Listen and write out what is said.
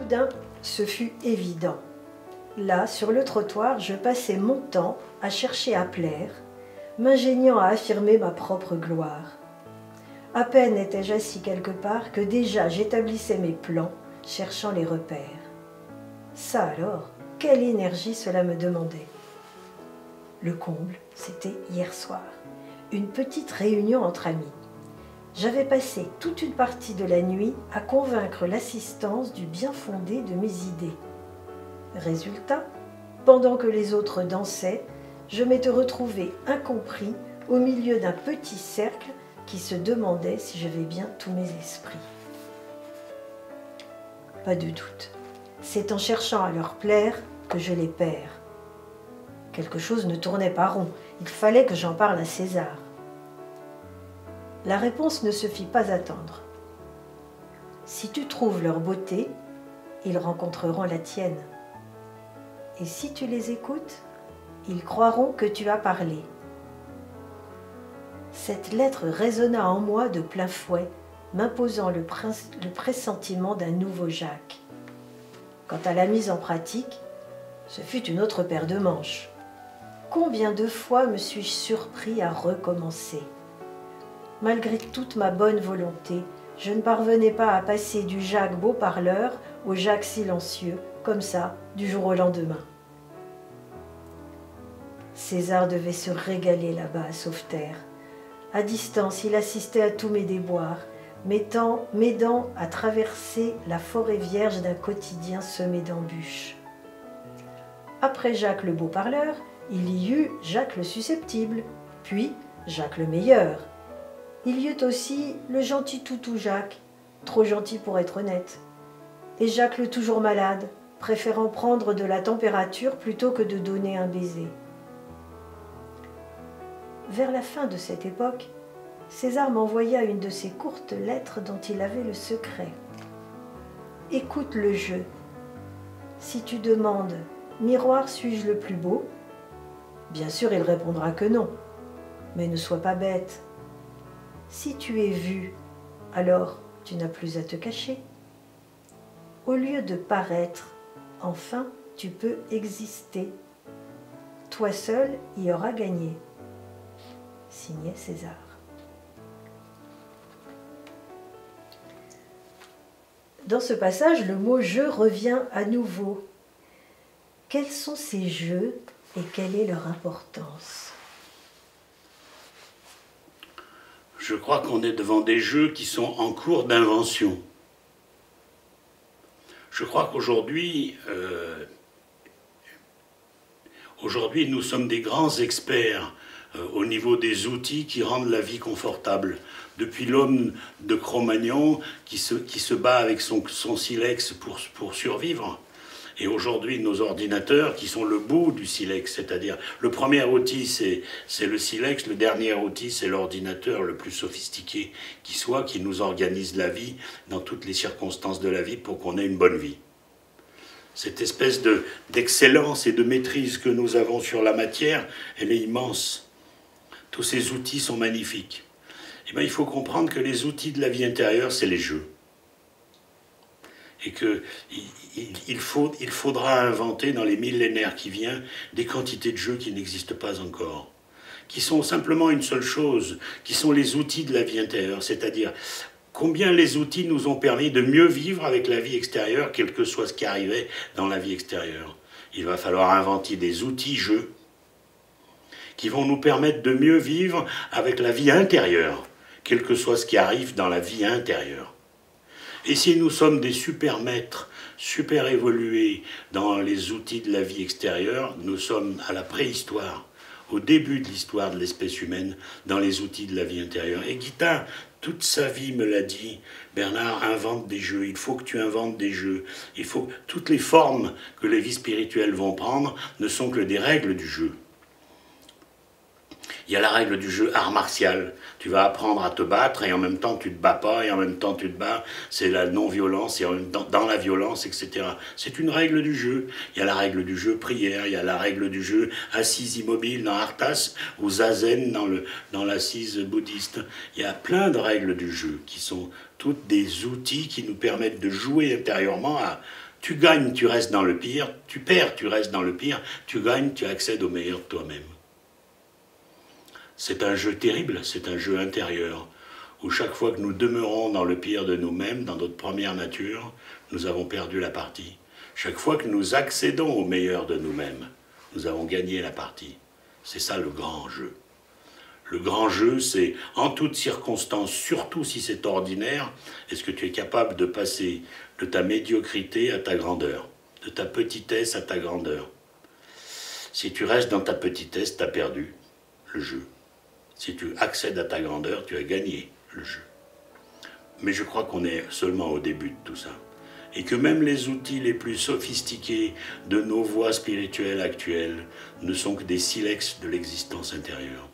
soudain, ce fut évident. Là, sur le trottoir, je passais mon temps à chercher à plaire, m'ingéniant à affirmer ma propre gloire. À peine étais-je assis quelque part que déjà j'établissais mes plans, cherchant les repères. Ça alors, quelle énergie cela me demandait. Le comble, c'était hier soir, une petite réunion entre amis. J'avais passé toute une partie de la nuit à convaincre l'assistance du bien fondé de mes idées. Résultat, pendant que les autres dansaient, je m'étais retrouvé incompris au milieu d'un petit cercle qui se demandait si j'avais bien tous mes esprits. Pas de doute, c'est en cherchant à leur plaire que je les perds. Quelque chose ne tournait pas rond, il fallait que j'en parle à César. La réponse ne se fit pas attendre. Si tu trouves leur beauté, ils rencontreront la tienne. Et si tu les écoutes, ils croiront que tu as parlé. Cette lettre résonna en moi de plein fouet, m'imposant le pressentiment d'un nouveau Jacques. Quant à la mise en pratique, ce fut une autre paire de manches. Combien de fois me suis-je surpris à recommencer? Malgré toute ma bonne volonté, je ne parvenais pas à passer du Jacques beau parleur au Jacques silencieux, comme ça, du jour au lendemain. César devait se régaler là-bas à Sauveterre. À distance, il assistait à tous mes déboires, m'aidant à traverser la forêt vierge d'un quotidien semé d'embûches. Après Jacques le beau parleur, il y eut Jacques le susceptible, puis Jacques le meilleur. Il y eut aussi le gentil toutou Jacques, trop gentil pour être honnête, et Jacques le toujours malade, préférant prendre de la température plutôt que de donner un baiser. Vers la fin de cette époque, César m'envoya une de ces courtes lettres dont il avait le secret. Écoute le jeu. Si tu demandes « Miroir, suis-je le plus beau ?» Bien sûr, il répondra que non. Mais ne sois pas bête. Si tu es vu, alors tu n'as plus à te cacher. Au lieu de paraître, enfin, tu peux exister. Toi seul y auras gagné. Signé César. Dans ce passage, le mot « jeu » revient à nouveau. Quels sont ces jeux et quelle est leur importance? Je crois qu'on est devant des jeux qui sont en cours d'invention. Je crois qu'aujourd'hui, nous sommes des grands experts au niveau des outils qui rendent la vie confortable. Depuis l'homme de Cro-Magnon qui se bat avec son silex pour survivre. Et aujourd'hui, nos ordinateurs qui sont le bout du silex, c'est-à-dire le premier outil c'est le silex, le dernier outil c'est l'ordinateur le plus sophistiqué qui soit, qui nous organise la vie dans toutes les circonstances de la vie pour qu'on ait une bonne vie. Cette espèce d'excellence et de maîtrise que nous avons sur la matière, elle est immense. Tous ces outils sont magnifiques. Et bien, il faut comprendre que les outils de la vie intérieure, c'est les jeux. Et qu'il faudra inventer dans les millénaires qui viennent des quantités de jeux qui n'existent pas encore, qui sont simplement une seule chose, qui sont les outils de la vie intérieure, c'est-à-dire combien les outils nous ont permis de mieux vivre avec la vie extérieure, quel que soit ce qui arrivait dans la vie extérieure. Il va falloir inventer des outils-jeux qui vont nous permettre de mieux vivre avec la vie intérieure, quel que soit ce qui arrive dans la vie intérieure. Et si nous sommes des super maîtres, super évolués dans les outils de la vie extérieure, nous sommes à la préhistoire, au début de l'histoire de l'espèce humaine, dans les outils de la vie intérieure. Et Guittin, toute sa vie me l'a dit, Bernard, invente des jeux, il faut que tu inventes des jeux. Il faut toutes les formes que les vies spirituelles vont prendre ne sont que des règles du jeu. Il y a la règle du jeu art martial. Tu vas apprendre à te battre et en même temps tu ne te bats pas et en même temps tu te bats. C'est la non-violence et dans la violence, etc. C'est une règle du jeu. Il y a la règle du jeu prière, il y a la règle du jeu assise immobile dans Arthas ou Zazen dans l'assise bouddhiste. Il y a plein de règles du jeu qui sont toutes des outils qui nous permettent de jouer intérieurement Tu gagnes, tu restes dans le pire. Tu perds, tu restes dans le pire. Tu gagnes, tu accèdes au meilleur de toi-même. C'est un jeu terrible, c'est un jeu intérieur, où chaque fois que nous demeurons dans le pire de nous-mêmes, dans notre première nature, nous avons perdu la partie. Chaque fois que nous accédons au meilleur de nous-mêmes, nous avons gagné la partie. C'est ça le grand jeu. Le grand jeu, c'est en toutes circonstances, surtout si c'est ordinaire, est-ce que tu es capable de passer de ta médiocrité à ta grandeur, de ta petitesse à ta grandeur. Si tu restes dans ta petitesse, tu as perdu le jeu. Si tu accèdes à ta grandeur, tu as gagné le jeu. Mais je crois qu'on est seulement au début de tout ça. Et que même les outils les plus sophistiqués de nos voies spirituelles actuelles ne sont que des silex de l'existence intérieure.